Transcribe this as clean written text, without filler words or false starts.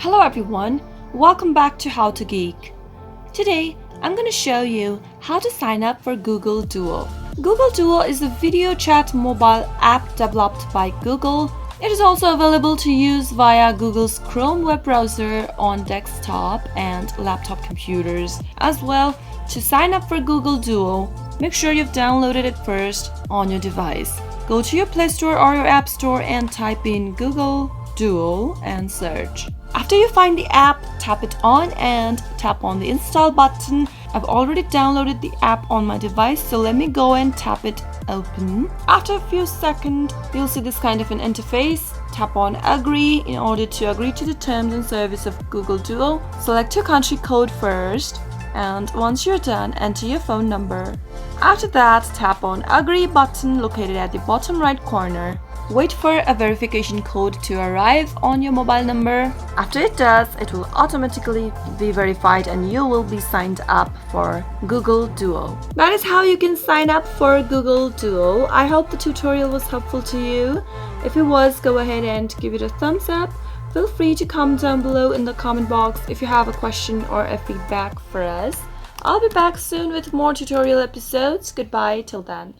Hello everyone, welcome back to How to Geek. Today, I'm going to show you how to sign up for Google Duo. Google Duo is a video chat mobile app developed by Google. It is also available to use via Google's Chrome web browser on desktop and laptop computers. As well, to sign up for Google Duo, make sure you've downloaded it first on your device. Go to your Play Store or your App Store and type in Google Duo and search. After you find the app, tap it on and tap on the install button. I've already downloaded the app on my device, so let me go and tap it open. After a few seconds, you'll see this kind of an interface. Tap on agree in order to agree to the terms and service of Google Duo. Select your country code first, and once you're done, enter your phone number. After that, tap on agree button located at the bottom right corner. Wait for a verification code to arrive on your mobile number. After it does, it will automatically be verified and you will be signed up for Google Duo. That is how you can sign up for Google Duo. I hope the tutorial was helpful to you. If it was, go ahead and give it a thumbs up. Feel free to comment down below in the comment box if you have a question or a feedback for us. I'll be back soon with more tutorial episodes. Goodbye till then.